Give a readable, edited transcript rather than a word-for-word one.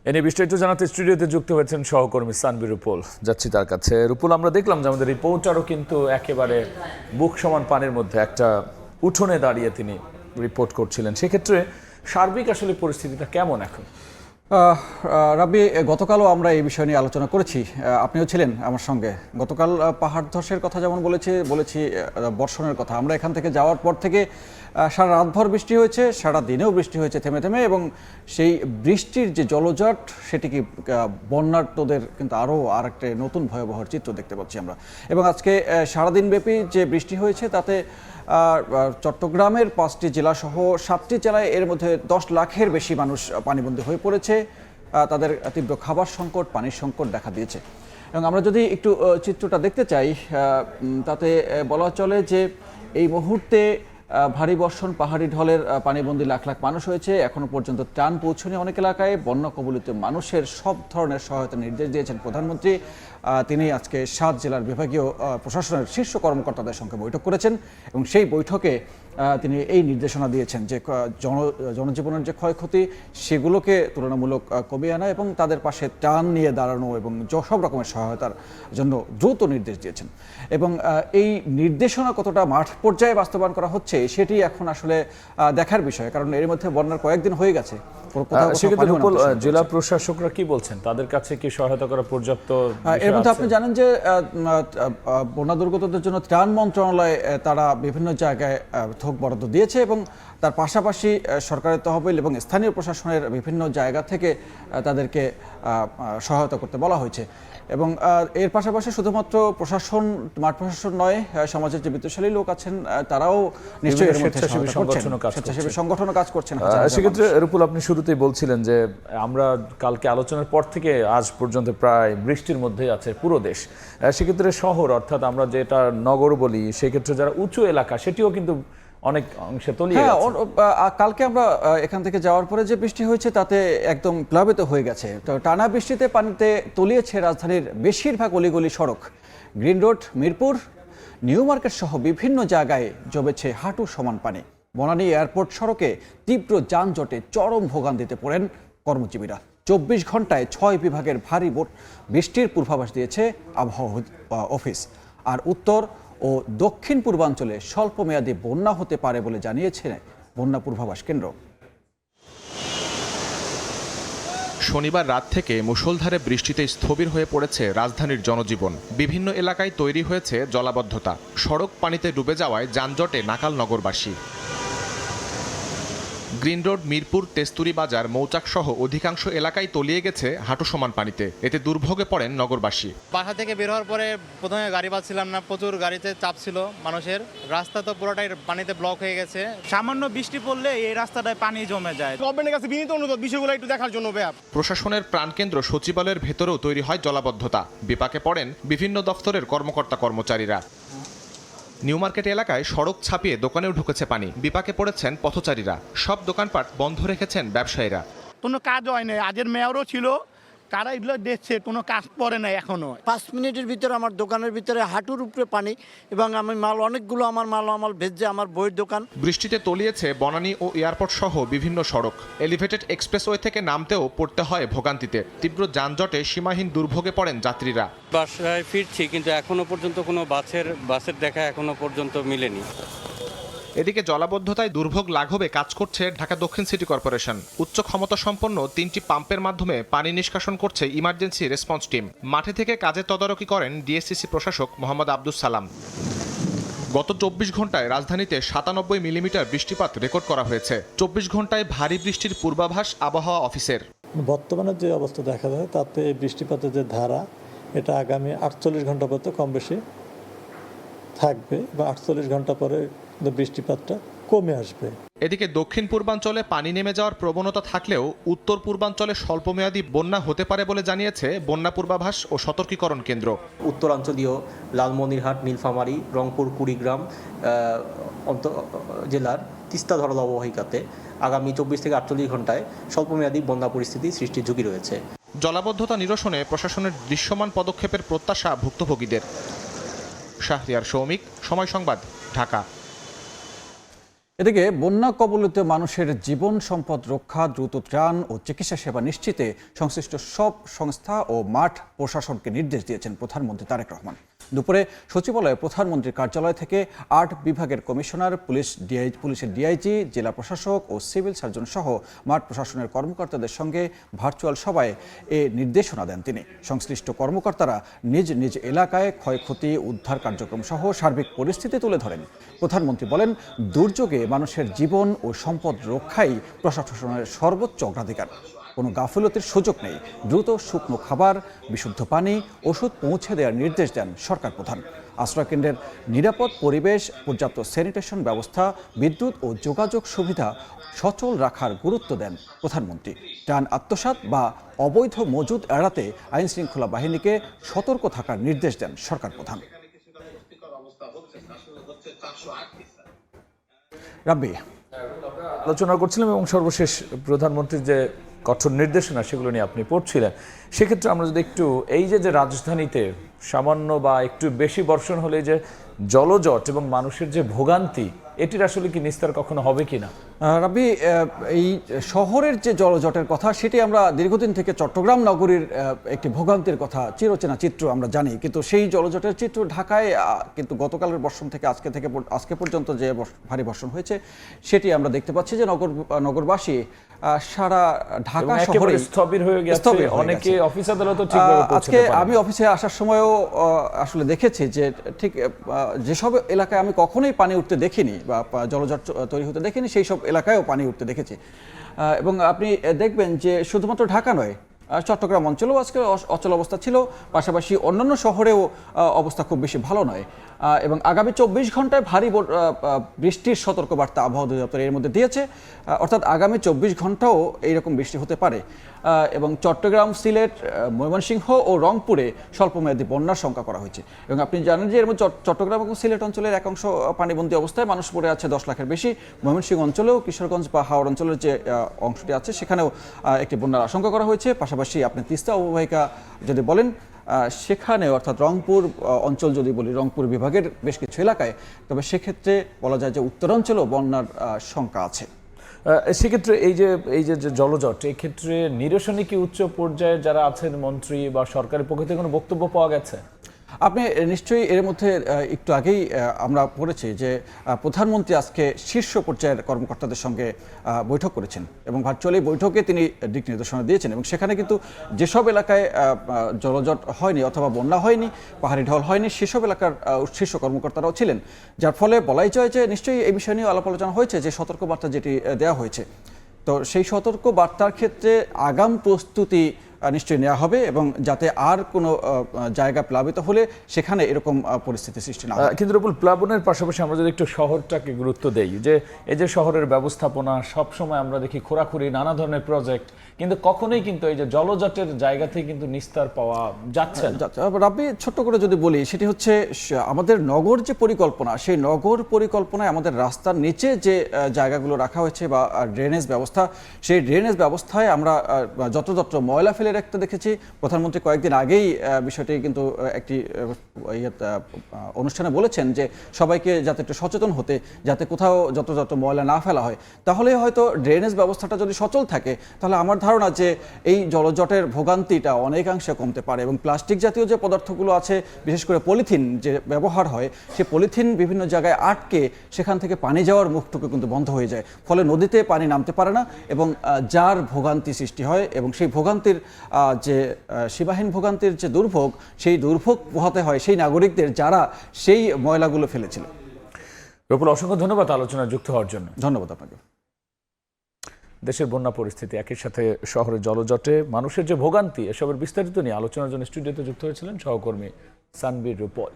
এনে বিস্তারিত জানাতে স্টুডিওতে যুক্ত হয়েছেন সহকর্মী সানবীর রুপুল। যাচ্ছি তার কাছে। রুপুল, আমরা দেখলাম যে আমাদের রিপোর্টারও কিন্তু একেবারে বুক সমান পানির মধ্যে একটা উঠোনে দাঁড়িয়ে তিনি রিপোর্ট করছিলেন। সেক্ষেত্রে সার্বিক আসলে পরিস্থিতিটা কেমন এখন? রাব্বি, গতকালও আমরা এই বিষয় নিয়ে আলোচনা করেছি, আপনিও ছিলেন আমার সঙ্গে। গতকাল পাহাড় ধসের কথা যেমন বলেছি বর্ষণের কথা। আমরা এখান থেকে যাওয়ার পর থেকে সারা রাতভর বৃষ্টি হয়েছে, সারা দিনেও বৃষ্টি হয়েছে থেমে থেমে, এবং সেই বৃষ্টির যে জলজট সেটিকে বন্যার্তদের কিন্তু আরও একটা নতুন ভয়াবহ চিত্র দেখতে পাচ্ছি আমরা। এবং আজকে সারাদিনব্যাপী যে বৃষ্টি হয়েছে তাতে চট্টগ্রামের 5টি জেলাসহ 7টি জেলায় এর মধ্যে 10 লাখের বেশি মানুষ পানিবন্দী হয়ে পড়েছে। তাদের তীব্র খাবার সংকট, পানির সংকট দেখা দিয়েছে। এবং আমরা যদি একটু চিত্রটা দেখতে চাই, তাতে বলা চলে যে এই মুহূর্তে ভারী বর্ষণ, পাহাড়ি ঢলের পানিবন্দী লাখ লাখ মানুষ হয়েছে। এখনো পর্যন্ত ত্রাণ পৌঁছায়নি অনেক এলাকায়। বন্যা কবলিত মানুষের সব ধরনের সহায়তা নির্দেশ দিয়েছেন প্রধানমন্ত্রী। তিনি আজকে 7 জেলার বিভাগীয় প্রশাসনের শীর্ষ কর্মকর্তাদের সঙ্গে বৈঠক করেছেন এবং সেই বৈঠকে তিনি এই নির্দেশনা দিয়েছেন যে জনজীবনের যে ক্ষয়ক্ষতি সেগুলোকে তুলনামূলক কমিয়ে আনা এবং তাদের পাশে ত্রাণ নিয়ে দাঁড়ানো এবং সব রকমের সহায়তার জন্য দ্রুত নির্দেশ দিয়েছেন। এবং এই নির্দেশনা কতটা মাঠ পর্যায়ে বাস্তবায়ন করা হচ্ছে সেটি এখন আসলে দেখার বিষয়, কারণ এর মধ্যে বন্যার কয়েকদিন হয়ে গেছে। জেলা প্রশাসকরা কি বলছেন? তাদের কাছে কি সহায়তা করা পর্যাপ্ত? এর মধ্যে আপনি জানেন যে বন্যা দুর্গতদের জন্য ত্রাণ মন্ত্রণালয় তারা বিভিন্ন জায়গায় থোক বরাদ্দ দিয়েছে এবং তার পাশাপাশি সরকারের তহবিল এবং স্থানীয় প্রশাসনের বিভিন্ন জায়গা থেকে তাদেরকে সহায়তা করতে বলা হয়েছে। এবং এর পাশাপাশি শুধুমাত্র প্রশাসন, মাঠ প্রশাসন নয়, সমাজের যে বিত্তশালী লোক আছেন তারাও নিশ্চয়ই স্বেচ্ছাসেবী সংগঠনও কাজ করছেন। সেক্ষেত্রে রুপুল, আপনি শুরুতেই বলছিলেন যে আমরা কালকে আলোচনার পর থেকে আজ পর্যন্ত প্রায় বৃষ্টির মধ্যেই আছে পুরো দেশ। সেক্ষেত্রে শহর, অর্থাৎ আমরা যেটা নগর বলি, সেক্ষেত্রে যারা উঁচু এলাকা সেটিও কিন্তু অনেক অংশে তলিয়ে গেছে। কালকে আমরা এখান থেকে যাওয়ার পরে যে বৃষ্টি হয়েছে তাতে একদম প্লাবিত হয়ে গেছে। তো টানা বৃষ্টিতে পানিতে তলিয়েছে রাজধানীর বেশিরভাগ অলিগলি সড়ক। Green road, Mirpur, new market সহ বিভিন্ন জায়গায় জমেছে হাঁটু সমান পানি। বনানী এয়ারপোর্ট সড়কে তীব্র যানজটে চরম ভোগান্তিতে পড়েন কর্মজীবীরা। 24 ঘন্টায় 6 বিভাগের ভারী বৃষ্টির পূর্বাভাস দিয়েছে আবহাওয়া অফিস। আর উত্তর ও দক্ষিণ পূর্বাঞ্চলে স্বল্পমেয়াদী বন্যা হতে পারে বলে জানিয়েছে বন্যা পূর্বাভাস কেন্দ্র। শনিবার রাত থেকে মুষলধারে বৃষ্টিতে স্থবির হয়ে পড়েছে রাজধানীর জনজীবন। বিভিন্ন এলাকায় তৈরি হয়েছে জলাবদ্ধতা। সড়ক পানিতে ডুবে যাওয়ায় যানজটে নাকাল নগরবাসী। গ্রিন রোড, মিরপুর, তেস্তুরি বাজার, মৌচাক সহ অধিকাংশ এলাকায় তলিয়ে গেছে হাঁটু সমান পানিতে। এতে দুর্ভোগে পড়েন নগরবাসী। বাসা থেকে বের হওয়ার পরে প্রথমে গাড়ি পাচ্ছিলাম না, প্রচুর গাড়িতে চাপ ছিল মানুষের। রাস্তা তো পুরোটাই পানিতে ব্লক হয়ে গেছে। সামান্য বৃষ্টি পড়লে এই রাস্তাটায় পানি জমে যায়। গভর্নমেন্টের কাছে বিনীত অনুরোধ বিষয়গুলো একটু দেখার জন্য। প্রশাসনের প্রাণকেন্দ্র সচিবালয়ের ভেতরেও তৈরি হয় জলাবদ্ধতা। বিপাকে পড়েন বিভিন্ন দফতরের কর্মকর্তা কর্মচারীরা। নিউ মার্কেট এলাকায় সড়ক ছাপিয়ে দোকানেও ঢুকেছে পানি। বিপাকে পড়েছেন পথচারীরা। সব দোকানপাট বন্ধ রেখেছেন ব্যবসায়ীরা। কোনো কাজ হয় নাই। আগের মেয়রও ছিল, তারা এগুলো দেখছে, কোনো কাজ পড়ে নাই এখনো। 5 মিনিটের ভিতরে আমার দোকানের ভিতরে হাঁটুর উপরে পানি এবং আমি অনেকগুলো মাল ভেজে আমার বইয়ের দোকান। বৃষ্টিতে তলিয়েছে বনানী ও এয়ারপোর্ট সহ বিভিন্ন সড়ক। এলিভেটেড এক্সপ্রেসওয়ে থেকে নামতেও পড়তে হয় ভোগান্তিতে। তীব্র যানজটে সীমাহীন দুর্ভোগে পড়েন যাত্রীরা। বাসায় ফিরছি, কিন্তু এখনো পর্যন্ত কোনো বাসের দেখা এখনো পর্যন্ত মিলেনি। এদিকে জলাবদ্ধতায় দুর্ভোগ লাঘবে কাজ করছে ঢাকা দক্ষিণ সিটি কর্পোরেশন। উচ্চ ক্ষমতা সম্পন্ন 3টি পাম্পের মাধ্যমে পানি নিষ্কাশন করছে ইমার্জেন্সি রেসপন্স টিম। মাঠে থেকে কাজের তদারকি করেন ডিএসসিসি প্রশাসক মোহাম্মদ আব্দুস সালাম। গত 24 ঘন্টায় রাজধানীতে 97 মিলিমিটার বৃষ্টিপাত রেকর্ড করা হয়েছে। 24 ঘন্টায় ভারী বৃষ্টির পূর্বাভাস আবহাওয়া অফিসের। বর্তমানে যে অবস্থা দেখা যায় তাতে বৃষ্টিপাতের যে ধারা, এটা আগামী 48 ঘন্টা পর্যন্ত কম বেশি থাকবে বা 48 ঘন্টা পরে বৃষ্টিপাতটা কমে আসবে। এদিকে দক্ষিণ পূর্বাঞ্চলে পানি নেমে যাওয়ার প্রবণতা থাকলেও উত্তর পূর্বাঞ্চলে স্বল্পমেয়াদী বন্যা হতে পারে বলে জানিয়েছে বন্যা পূর্বাভাস ও সতর্কীকরণ কেন্দ্র। উত্তরাঞ্চলীয় লালমনিরহাট, নীলফামারী, রংপুর, কুড়িগ্রাম জেলার তিস্তা ধরল অববাহিকাতে আগামী 24 থেকে 48 ঘন্টায় স্বল্পমেয়াদী বন্যা পরিস্থিতি সৃষ্টির ঝুঁকি রয়েছে। জলাবদ্ধতা নিরসনে প্রশাসনের দৃশ্যমান পদক্ষেপের প্রত্যাশা ভুক্তভোগীদের। শাহরিয়ার সৌমিক, সময় সংবাদ, ঢাকা। এদিকে বন্যা কবলিত মানুষের জীবন সম্পদ রক্ষা, দ্রুত ত্রাণ ও চিকিৎসা সেবা নিশ্চিতে সংশ্লিষ্ট সব সংস্থা ও মাঠ প্রশাসনকে নির্দেশ দিয়েছেন প্রধানমন্ত্রী তারেক রহমান। দুপুরে সচিবালয়ে প্রধানমন্ত্রীর কার্যালয় থেকে ৮ বিভাগের কমিশনার, পুলিশের ডিআইজি, জেলা প্রশাসক ও সিভিল সার্জন সহ মাঠ প্রশাসনের কর্মকর্তাদের সঙ্গে ভার্চুয়াল সভায় এ নির্দেশনা দেন তিনি। সংশ্লিষ্ট কর্মকর্তারা নিজ নিজ এলাকায় ক্ষয়ক্ষতি, উদ্ধার কার্যক্রম সহ সার্বিক পরিস্থিতি তুলে ধরেন। প্রধানমন্ত্রী বলেন, দুর্যোগে মানুষের জীবন ও সম্পদ রক্ষাই প্রশাসনের সর্বোচ্চ অগ্রাধিকার। কোনো গাফিলতির সুযোগ নেই। দ্রুত শুকনো খাবার, বিশুদ্ধ পানি, ওষুধ পৌঁছে দেওয়ার নির্দেশ দেন সরকার প্রধান। আশ্রয়কেন্দ্রের নিরাপদ পরিবেশ, পর্যাপ্ত স্যানিটেশন ব্যবস্থা, বিদ্যুৎ ও যোগাযোগ সুবিধা সচল রাখার গুরুত্ব দেন প্রধানমন্ত্রী। ত্রাণ আত্মসাৎ বা অবৈধ মজুদ এড়াতে আইনশৃঙ্খলা বাহিনীকে সতর্ক থাকার নির্দেশ দেন সরকার প্রধান। রাব্বি, আলোচনা করছিলাম এবং সর্বশেষ প্রধানমন্ত্রীর যে কঠোর নির্দেশনা সেগুলো নিয়ে আপনি পড়ছিলেন। সেক্ষেত্রে আমরা যদি একটু এই যে রাজধানীতে সামান্য বা একটু বেশি বর্ষণ হলে যে জলজট এবং মানুষের যে ভোগান্তি, এটির আসলে কি নিস্তার কখনো হবে কিনা? রাব্বি, এই শহরের যে জলজটের কথা সেটি আমরা দীর্ঘদিন থেকে চট্টগ্রাম নগরীর একটি ভোগান্তির কথা, চিরচেনা চিত্র আমরা জানি, কিন্তু সেই জলজটের চিত্র ঢাকায় কিন্তু গতকালের বর্ষণ থেকে আজকে পর্যন্ত যে ভারী বর্ষণ হয়েছে সেটি আমরা দেখতে পাচ্ছি যে নগরবাসী সারা ঢাকা শহরে স্থবির হয়ে গেছে। অনেকে অফিস আদালতও ঠিকভাবে পৌঁছাতে আজকে পারেনি। আমি অফিসে আসার সময়ও আসলে দেখেছি যে ঠিক যেসব এলাকায় আমি কখনোই পানি উঠতে দেখিনি বা জলজট তৈরি হতে দেখিনি, সেই সব এলাকায়ও পানি উঠতে দেখেছি। এবং আপনি দেখবেন যে শুধুমাত্র ঢাকা নয়, চট্টগ্রাম অঞ্চলেও আজকে অচল অবস্থা ছিল, পাশাপাশি অন্যান্য শহরেও অবস্থা খুব বেশি ভালো নয়। এবং আগামী 24 ঘন্টায় ভারী বৃষ্টির সতর্কবার্তা আবহাওয়া অধিদপ্তর এর মধ্যে দিয়েছে, অর্থাৎ আগামী 24 ঘন্টাও এইরকম বৃষ্টি হতে পারে। এবং চট্টগ্রাম, সিলেট, ময়মনসিংহ ও রংপুরে স্বল্পমেয়াদী বন্যার শঙ্কা করা হয়েছে। এবং আপনি জানেন যে এর মধ্যে চট্টগ্রাম এবং সিলেট অঞ্চলের এক অংশ পানিবন্দী অবস্থায়, মানুষ পড়ে আছে 10 লাখের বেশি। ময়মনসিংহ অঞ্চলেও, কিশোরগঞ্জ বা হাওড় অঞ্চলের যে অংশটি আছে সেখানেও একটি বন্যার আশঙ্কা করা হয়েছে। পাশাপাশি আপনি তিস্তা অববাহিকা যদি বলেন সেখানে, অর্থাৎ রংপুর অঞ্চল যদি বলি, রংপুর বিভাগের বেশ কিছু এলাকায়, তবে সেক্ষেত্রে বলা যায় যে উত্তরাঞ্চলেও বন্যার শঙ্কা আছে। সেক্ষেত্রে এই যে জলজট, এই ক্ষেত্রে নিরসনে কি উচ্চ পর্যায়ে যারা আছেন মন্ত্রী বা সরকারের পক্ষ থেকে কোনো বক্তব্য পাওয়া গেছে? আপনি নিশ্চয়ই এর মধ্যে একটু আগেই আমরা পড়েছি যে প্রধানমন্ত্রী আজকে শীর্ষ পর্যায়ের কর্মকর্তাদের সঙ্গে বৈঠক করেছেন এবং ভার্চুয়ালি বৈঠকে তিনি দিক নির্দেশনা দিয়েছেন। এবং সেখানে কিন্তু যেসব এলাকায় জলজট হয়নি অথবা বন্যা হয়নি, পাহাড়ি ঢল হয়নি, সেসব এলাকার শীর্ষ কর্মকর্তারাও ছিলেন, যার ফলে বলাই যায় যে নিশ্চয়ই এই বিষয় নিয়ে আলাপ আলোচনা হয়েছে যে সতর্কবার্তা যেটি দেওয়া হয়েছে, তো সেই সতর্কবার্তার ক্ষেত্রে আগাম প্রস্তুতি নিশ্চয়ই নেওয়া হবে এবং যাতে আর কোনো জায়গা প্লাবিত হলে সেখানে এরকম পরিস্থিতি সৃষ্টি না হয়। কিন্তু রুপুল, প্লাবনের পাশাপাশি আমরা যদি একটু শহরটাকে গুরুত্ব দেই, যে এই যে শহরের ব্যবস্থাপনা, সবসময় আমরা দেখি খোরাখুরি, নানা ধরনের প্রজেক্ট, কিন্তু কখনোই কিন্তু এই যে জলজটের জায়গা থেকে কিন্তু নিস্তার পাওয়া যাচ্ছে না। রাব্বি, ছোট্ট করে যদি বলি, সেটি হচ্ছে আমাদের নগর যে পরিকল্পনা, সেই নগর পরিকল্পনায় আমাদের রাস্তার নিচে যে জায়গাগুলো রাখা হয়েছে বা ড্রেনেজ ব্যবস্থা, সেই ড্রেনেজ ব্যবস্থায় আমরা যত্র ময়লা ফেলে রাখতে দেখেছি। প্রধানমন্ত্রী কয়েকদিন আগেই বিষয়টি কিন্তু একটি অনুষ্ঠানে বলেছেন যে সবাইকে যাতে একটু সচেতন হতে, যাতে কোথাও যত ময়লা না ফেলা হয়, তাহলে হয়তো ড্রেনেজ ব্যবস্থাটা যদি সচল থাকে তাহলে আমার ধারণা যে এই জলজটের ভোগান্তিটা অনেকাংশে কমতে পারে। এবং প্লাস্টিক জাতীয় যে পদার্থগুলো আছে, বিশেষ করে পলিথিন যে ব্যবহার হয়, সেই পলিথিন বিভিন্ন জায়গায় আটকে সেখান থেকে পানি যাওয়ার মুখটুকু কিন্তু বন্ধ হয়ে যায়, ফলে নদীতে পানি নামতে পারে না এবং যার ভোগান্তি সৃষ্টি হয় এবং সেই ভোগান্তির যে সীমাহীন ভোগান্তির যে দুর্ভোগ, সেই দুর্ভোগ পোহাতে হয় সেই নাগরিকদের যারা সেই ময়লাগুলো ফেলেছিল। রুপুল, অসংখ্য ধন্যবাদ আলোচনায় যুক্ত হওয়ার জন্য। ধন্যবাদ আপনাকে। দেশের বন্যা পরিস্থিতি, একই সাথে শহরের জলজটে মানুষের যে ভোগান্তি, এসবের বিস্তারিত নিয়ে আলোচনার জন্য স্টুডিওতে যুক্ত হয়েছিলেন সহকর্মী সানবীর রুপল।